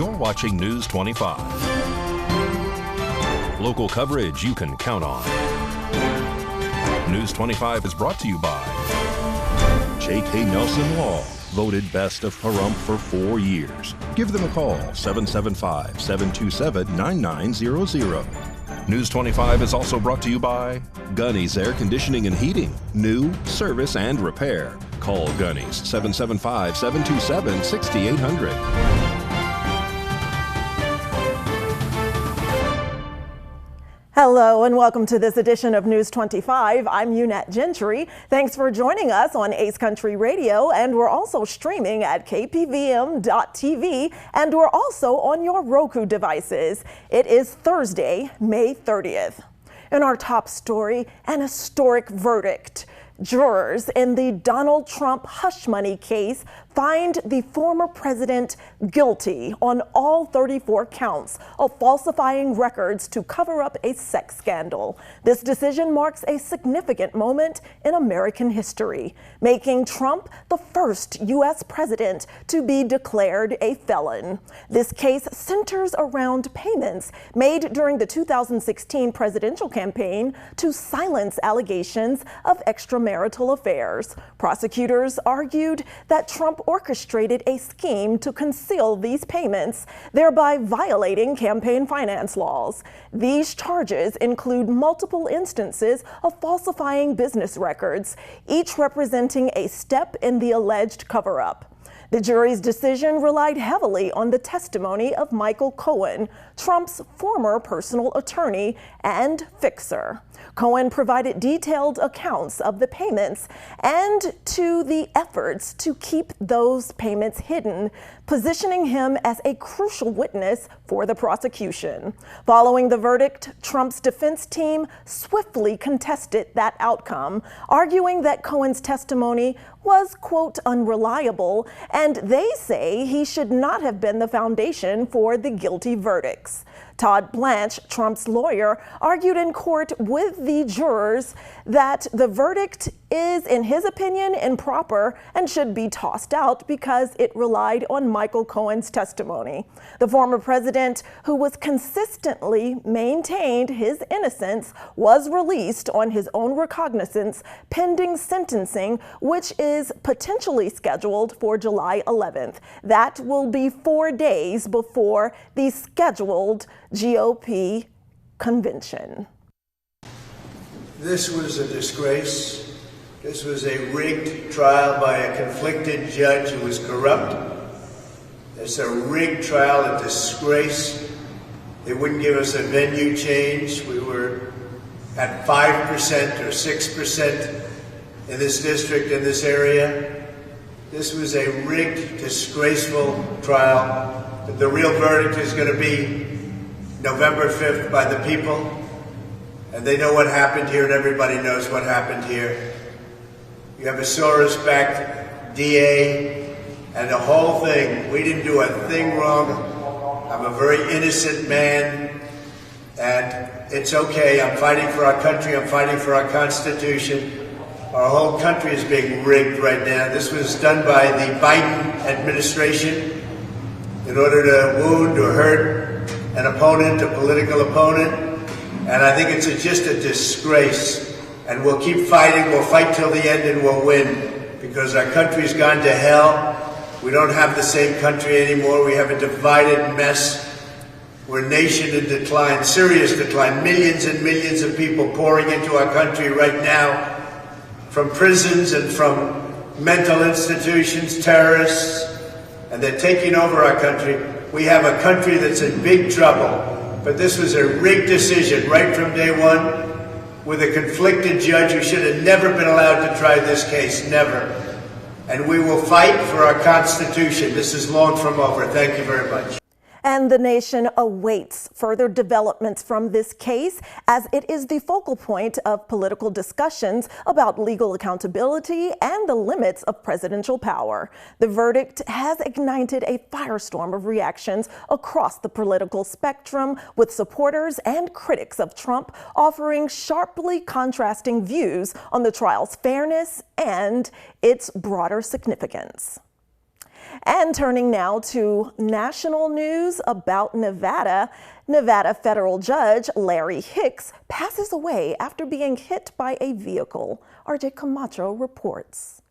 You're watching News 25. Local coverage you can count on. News 25 is brought to you by J.K. Nelson Law, voted best of Pahrump for 4 years. Give them a call, 775-727-9900. News 25 is also brought to you by Gunny's Air Conditioning and Heating. New, service, and repair. Call Gunny's, 775-727-6800. Hello and welcome to this edition of News 25. I'm Unette Gentry. Thanks for joining us on Ace Country Radio, and we're also streaming at KPVM.TV, and we're also on your Roku devices. It is Thursday, May 30th. In our top story, an historic verdict. Jurors in the Donald Trump hush money case find the former president guilty on all 34 counts of falsifying records to cover up a sex scandal. This decision marks a significant moment in American history, making Trump the first U.S. president to be declared a felon. This case centers around payments made during the 2016 presidential campaign to silence allegations of extramarital affairs. Prosecutors argued that Trump orchestrated a scheme to conceal these payments, thereby violating campaign finance laws. These charges include multiple instances of falsifying business records, each representing a step in the alleged cover-up. The jury's decision relied heavily on the testimony of Michael Cohen, Trump's former personal attorney and fixer. Cohen provided detailed accounts of the payments and to the efforts to keep those payments hidden, positioning him as a crucial witness for the prosecution. Following the verdict, Trump's defense team swiftly contested that outcome, arguing that Cohen's testimony was, quote, unreliable, and they say he should not have been the foundation for the guilty verdicts. Todd Blanche, Trump's lawyer, argued in court with the jurors that the verdict is, in his opinion, improper and should be tossed out because it relied on Michael Cohen's testimony. The former president, who was consistently maintained his innocence, was released on his own recognizance pending sentencing, which is potentially scheduled for July 11th. That will be 4 days before the scheduled GOP convention. This was a disgrace. This was a rigged trial by a conflicted judge who was corrupt. It's a rigged trial, a disgrace. They wouldn't give us a venue change. We were at 5% or 6% in this district, in this area. This was a rigged, disgraceful trial. But the real verdict is going to be November 5th by the people. And they know what happened here, and everybody knows what happened here. You have a Soros-backed DA, and the whole thing, we didn't do a thing wrong. I'm a very innocent man, and it's okay. I'm fighting for our country. I'm fighting for our Constitution. Our whole country is being rigged right now. This was done by the Biden administration in order to wound or hurt an opponent, a political opponent. And I think it's just a disgrace. And we'll keep fighting. We'll fight till the end and we'll win. Because our country's gone to hell. We don't have the same country anymore. We have a divided mess. We're a nation in decline, serious decline. Millions and millions of people pouring into our country right now from prisons and from mental institutions, terrorists. And they're taking over our country. We have a country that's in big trouble. But this was a rigged decision right from day one with a conflicted judge who should have never been allowed to try this case, never. And we will fight for our Constitution. This is long from over. Thank you very much. And the nation awaits further developments from this case, as it is the focal point of political discussions about legal accountability and the limits of presidential power. The verdict has ignited a firestorm of reactions across the political spectrum, with supporters and critics of Trump offering sharply contrasting views on the trial's fairness and its broader significance. And turning now to national news about Nevada. Nevada federal judge Larry Hicks passes away after being hit by a vehicle. RJ Camacho reports.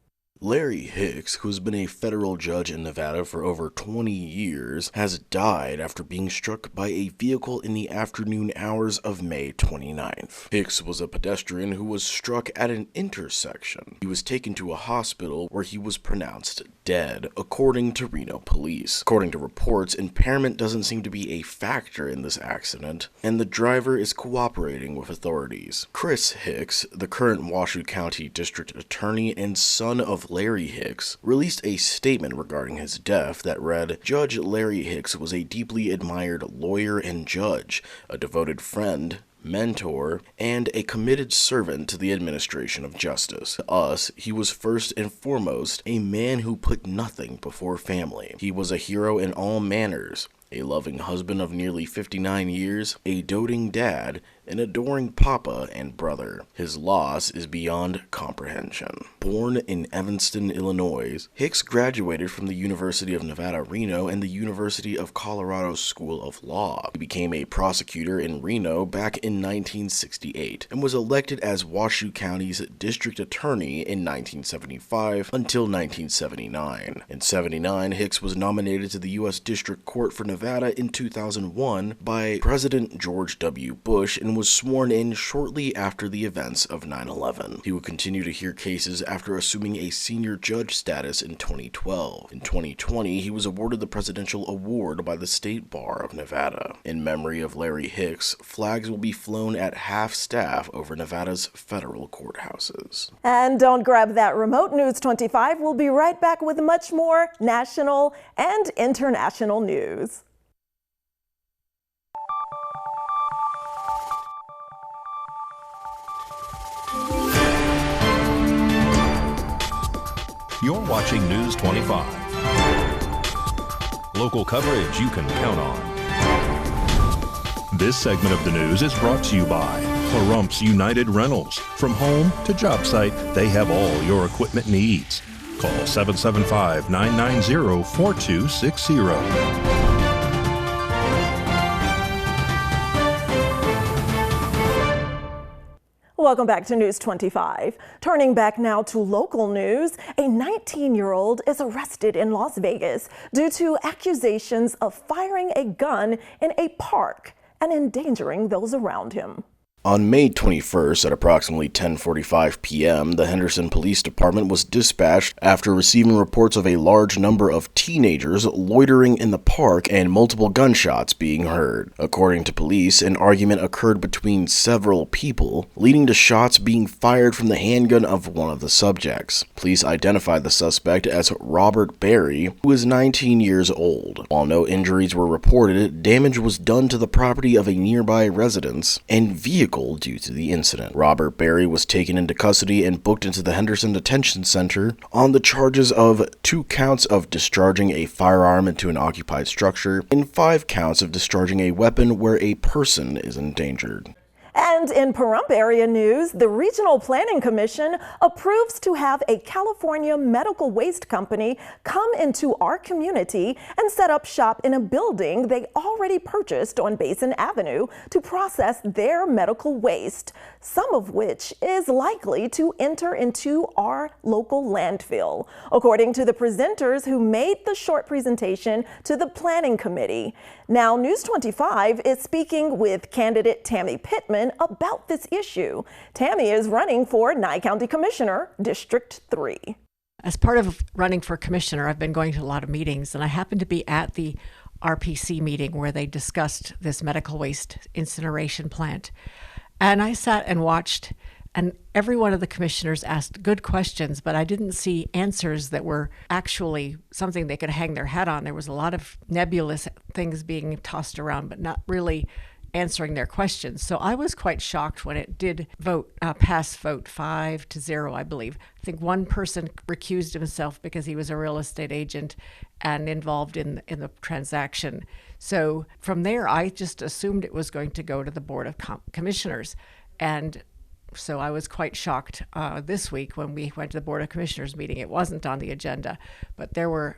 Larry Hicks, who's been a federal judge in Nevada for over 20 years, has died after being struck by a vehicle in the afternoon hours of May 29th. Hicks was a pedestrian who was struck at an intersection. He was taken to a hospital where he was pronounced dead, according to Reno police. According to reports, impairment doesn't seem to be a factor in this accident, and the driver is cooperating with authorities. Chris Hicks, the current Washoe County District Attorney and son of Larry Hicks, released a statement regarding his death that read, "Judge Larry Hicks was a deeply admired lawyer and judge, a devoted friend, mentor, and a committed servant to the administration of justice. To us, he was first and foremost a man who put nothing before family. He was a hero in all manners, a loving husband of nearly 59 years, a doting dad, an adoring papa and brother. His loss is beyond comprehension." Born in Evanston, Illinois, Hicks graduated from the University of Nevada, Reno and the University of Colorado School of Law. He became a prosecutor in Reno back in 1968 and was elected as Washoe County's district attorney in 1975 until 1979. In 79, Hicks was nominated to the U.S. District Court for Nevada in 2001 by President George W. Bush and was sworn in shortly after the events of 9/11. He would continue to hear cases after assuming a senior judge status in 2012. In 2020, he was awarded the Presidential Award by the State Bar of Nevada. In memory of Larry Hicks, flags will be flown at half-staff over Nevada's federal courthouses. And don't grab that remote. News 25 will be right back with much more national and international news. You're watching News 25. Local coverage you can count on. This segment of the news is brought to you by Pahrump's United Rentals. From home to job site, they have all your equipment needs. Call 775-990-4260. Welcome back to News 25. Turning back now to local news, a 19-year-old is arrested in Las Vegas due to accusations of firing a gun in a park and endangering those around him. On May 21st at approximately 10:45 p.m., the Henderson Police Department was dispatched after receiving reports of a large number of teenagers loitering in the park and multiple gunshots being heard. According to police, an argument occurred between several people, leading to shots being fired from the handgun of one of the subjects. Police identified the suspect as Robert Berry, who is 19 years old. While no injuries were reported, damage was done to the property of a nearby residence and vehicle due to the incident. Robert Berry was taken into custody and booked into the Henderson Detention Center on the charges of 2 counts of discharging a firearm into an occupied structure and 5 counts of discharging a weapon where a person is endangered. And in Pahrump area news, the Regional Planning Commission approves to have a California medical waste company come into our community and set up shop in a building they already purchased on Basin Avenue to process their medical waste, some of which is likely to enter into our local landfill, according to the presenters who made the short presentation to the Planning Committee. Now, News 25 is speaking with candidate Tammy Pittman about this issue. Tammy is running for Nye County Commissioner, District 3. As part of running for commissioner, I've been going to a lot of meetings, and I happened to be at the RPC meeting where they discussed this medical waste incineration plant. And I sat and watched, and every one of the commissioners asked good questions, but I didn't see answers that were actually something they could hang their hat on. There was a lot of nebulous things being tossed around, but not really answering their questions. So I was quite shocked when it did pass vote 5-0, I believe. I think one person recused himself because he was a real estate agent and involved in the transaction. So from there, I just assumed it was going to go to the Board of Commissioners. And So I was quite shocked this week when we went to the Board of Commissioners meeting. It wasn't on the agenda, but there were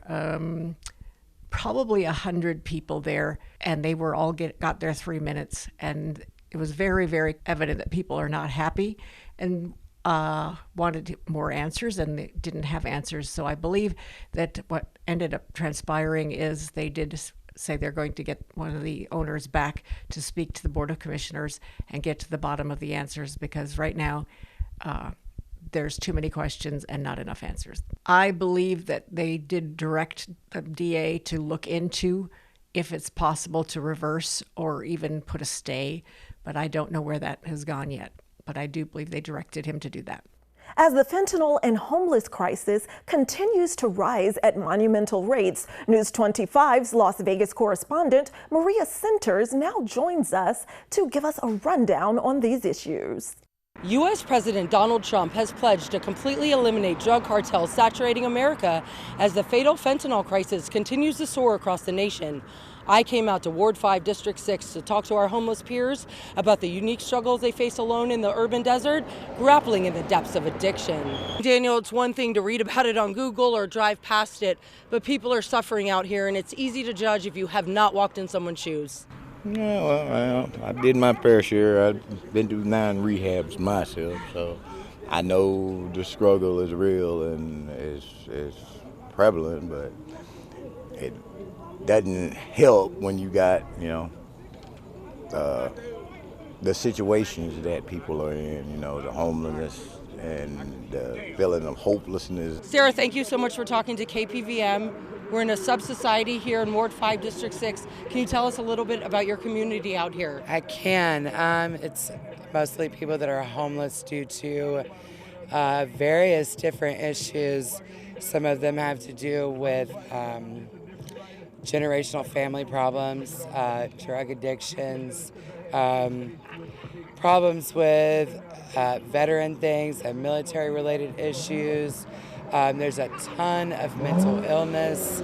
probably 100 people there, and they were all got their 3 minutes. And it was very, very evident that people are not happy and wanted more answers, and they didn't have answers. So I believe that what ended up transpiring is they did say they're going to get one of the owners back to speak to the Board of Commissioners and get to the bottom of the answers, because right now there's too many questions and not enough answers. I believe that they did direct the DA to look into if it's possible to reverse or even put a stay, but I don't know where that has gone yet. But I do believe they directed him to do that. As the fentanyl and homeless crisis continues to rise at monumental rates, News 25's Las Vegas correspondent Maria Centers now joins us to give us a rundown on these issues. U.S. President Donald Trump has pledged to completely eliminate drug cartels saturating America as the fatal fentanyl crisis continues to soar across the nation. I came out to Ward 5, District 6 to talk to our homeless peers about the unique struggles they face alone in the urban desert, grappling in the depths of addiction. Daniel, it's one thing to read about it on Google or drive past it, but people are suffering out here, and it's easy to judge if you have not walked in someone's shoes. Yeah, well, I did my fair share. I've been through 9 rehabs myself, so I know the struggle is real and is prevalent, but it doesn't help when you got, the situations that people are in, the homelessness and the feeling of hopelessness. Sarah, thank you so much for talking to KPVM. We're in a sub-society here in Ward 5, District 6. Can you tell us a little bit about your community out here? I can. It's mostly people that are homeless due to various different issues. Some of them have to do with generational family problems, drug addictions, problems with veteran things and military-related issues. There's a ton of mental illness.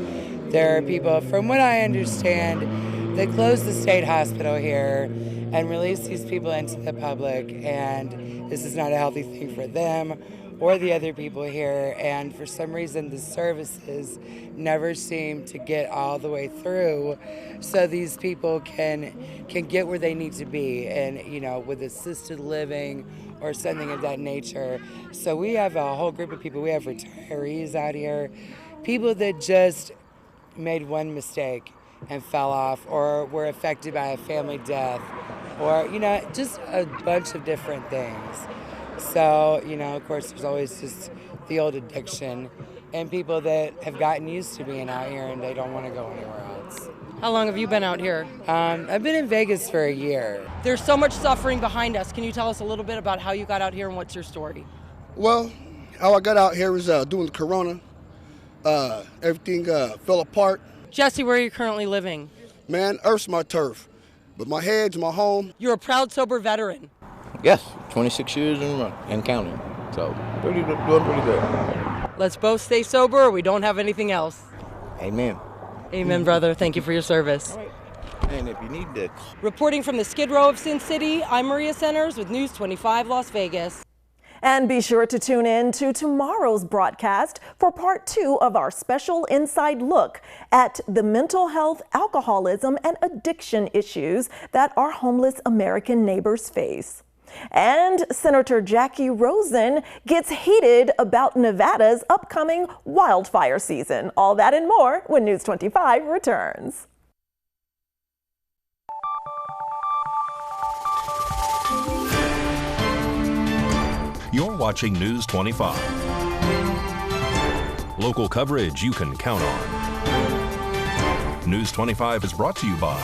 There are people, from what I understand, they closed the state hospital here and released these people into the public, and this is not a healthy thing for them or the other people here, and for some reason the services never seem to get all the way through so these people can get where they need to be, and with assisted living or something of that nature. So we have a whole group of people. We have retirees out here, people that just made one mistake and fell off, or were affected by a family death, or just a bunch of different things. So, of course, there's always just the old addiction and people that have gotten used to being out here and they don't want to go anywhere else. How long have you been out here? I've been in Vegas for a year. There's so much suffering behind us. Can you tell us a little bit about how you got out here and what's your story? Well, how I got out here was doing the corona. Everything fell apart. Jesse, where are you currently living? Man, Earth's my turf, but my head's my home. You're a proud, sober veteran. Yes, 26 years and counting, so doing pretty good. Let's both stay sober or we don't have anything else. Amen. Amen, brother. Thank you for your service. And if you need to... Reporting from the Skid Row of Sin City, I'm Maria Centers with News 25 Las Vegas. And be sure to tune in to tomorrow's broadcast for part 2 of our special inside look at the mental health, alcoholism, and addiction issues that our homeless American neighbors face. And Senator Jackie Rosen gets heated about Nevada's upcoming wildfire season. All that and more when News 25 returns. You're watching News 25. Local coverage you can count on. News 25 is brought to you by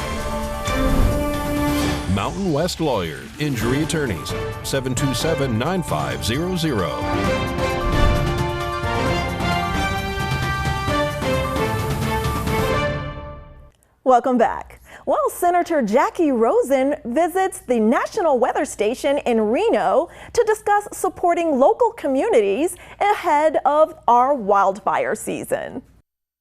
Mountain West Lawyers, Injury Attorneys, 727-9500. Welcome back. Well, Senator Jackie Rosen visits the National Weather Station in Reno to discuss supporting local communities ahead of our wildfire season.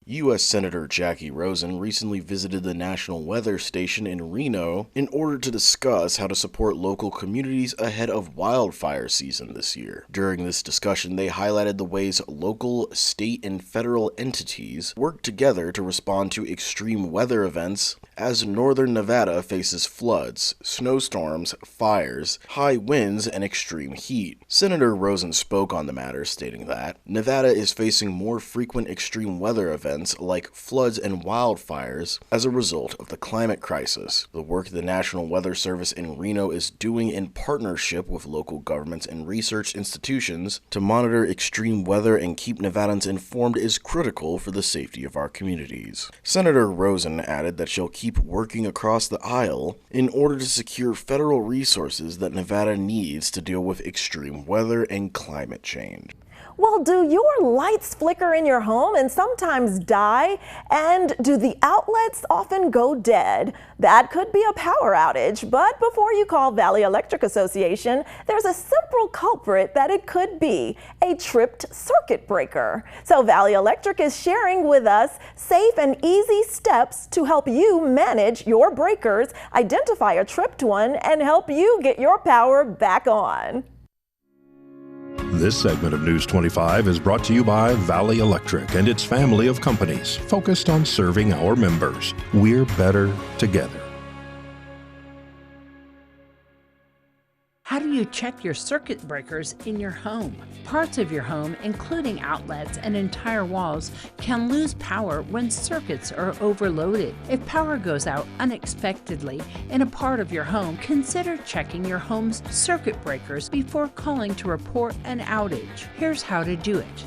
U.S. Senator Jackie Rosen recently visited the National Weather Station in Reno in order to discuss how to support local communities ahead of wildfire season this year. During this discussion, they highlighted the ways local, state, and federal entities work together to respond to extreme weather events as northern Nevada faces floods, snowstorms, fires, high winds, and extreme heat. Senator Rosen spoke on the matter, stating that Nevada is facing more frequent extreme weather events like floods and wildfires as a result of the climate crisis. The work the National Weather Service in Reno is doing in partnership with local governments and research institutions to monitor extreme weather and keep Nevadans informed is critical for the safety of our communities. Senator Rosen added that she'll keep working across the aisle in order to secure federal resources that Nevada needs to deal with extreme weather and climate change. Well, do your lights flicker in your home and sometimes die? And do the outlets often go dead? That could be a power outage, but before you call Valley Electric Association, there's a simple culprit that it could be: a tripped circuit breaker. So Valley Electric is sharing with us safe and easy steps to help you manage your breakers, identify a tripped one, and help you get your power back on. This segment of News 25 is brought to you by Valley Electric and its family of companies focused on serving our members. We're better together. How do you check your circuit breakers in your home? Parts of your home, including outlets and entire walls, can lose power when circuits are overloaded. If power goes out unexpectedly in a part of your home, consider checking your home's circuit breakers before calling to report an outage. Here's how to do it.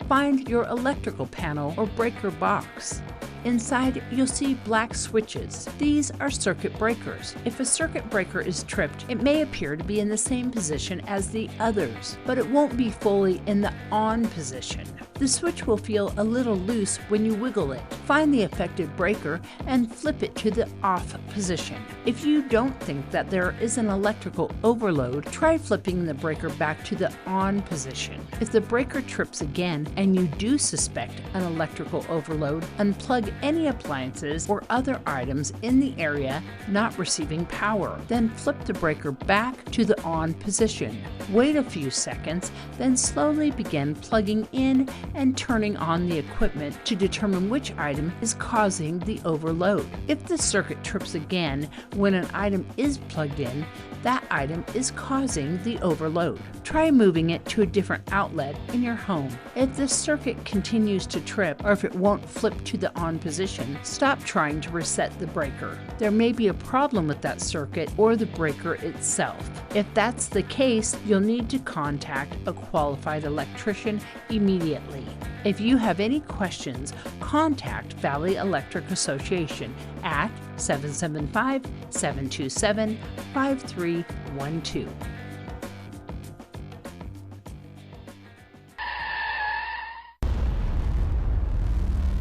Find your electrical panel or breaker box. Inside, you'll see black switches. These are circuit breakers. If a circuit breaker is tripped, it may appear to be in the same position as the others, but it won't be fully in the on position. The switch will feel a little loose when you wiggle it. Find the affected breaker and flip it to the off position. If you don't think that there is an electrical overload, try flipping the breaker back to the on position. If the breaker trips again and you do suspect an electrical overload, unplug any appliances or other items in the area not receiving power. Then flip the breaker back to the on position. Wait a few seconds, then slowly begin plugging in and turning on the equipment to determine which item is causing the overload. If the circuit trips again when an item is plugged in, that item is causing the overload. Try moving it to a different outlet in your home. If the circuit continues to trip or if it won't flip to the on position, stop trying to reset the breaker. There may be a problem with that circuit or the breaker itself. If that's the case, you'll need to contact a qualified electrician immediately. If you have any questions, contact Valley Electric Association at 775-727-5312.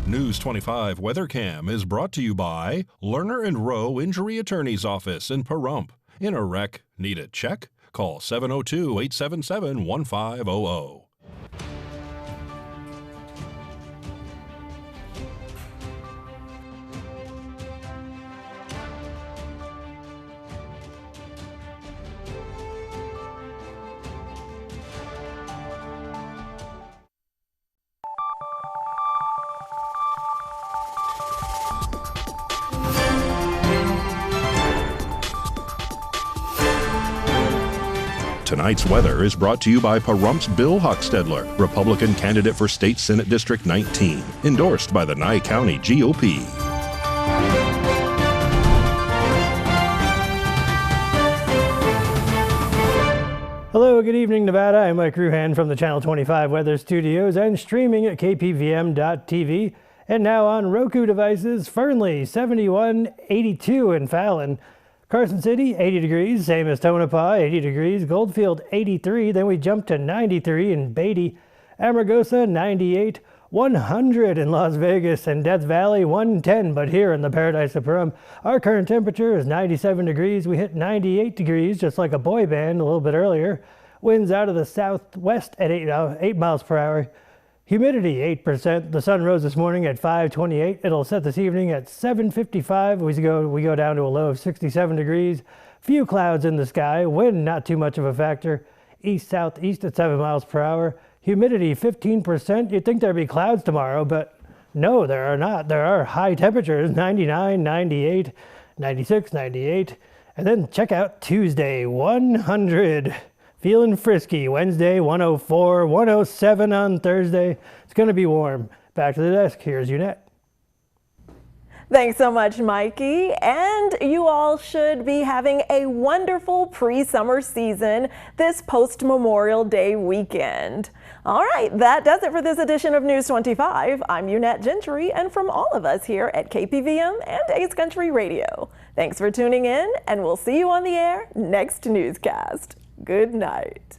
News 25 WeatherCam is brought to you by Lerner and Rowe Injury Attorney's Office in Pahrump. In a wreck, need a check? Call 702-877-1500. Tonight's weather is brought to you by Pahrump's Bill Hochstedler, Republican candidate for State Senate District 19, endorsed by the Nye County GOP. Hello, good evening, Nevada. I'm Mike Ruhan from the Channel 25 Weather Studios and streaming at KPVM.TV. And now on Roku devices, Fernley, 71, 82 in Fallon. Carson City, 80 degrees, same as Tonopah, 80 degrees. Goldfield, 83. Then we jump to 93 in Beatty. Amargosa, 98. 100 in Las Vegas, and Death Valley, 110. But here in the Paradise of Pahrump, our current temperature is 97 degrees. We hit 98 degrees, just like a boy band a little bit earlier. Winds out of the southwest at 8 miles per hour. Humidity 8%. The sun rose this morning at 5:28. It'll set this evening at 7:55. We go down to a low of 67 degrees. Few clouds in the sky. Wind not too much of a factor. East-southeast at 7 miles per hour. Humidity 15%. You'd think there'd be clouds tomorrow, but no, there are not. There are high temperatures, 99, 98, 96, 98. And then check out Tuesday, 100. Feeling frisky. Wednesday, 104, 107 on Thursday. It's going to be warm. Back to the desk. Here's Unette. Thanks so much, Mikey. And you all should be having a wonderful pre-summer season this post-Memorial Day weekend. All right, that does it for this edition of News 25. I'm Unette Gentry, and from all of us here at KPVM and Ace Country Radio, thanks for tuning in, and we'll see you on the air next newscast. Good night.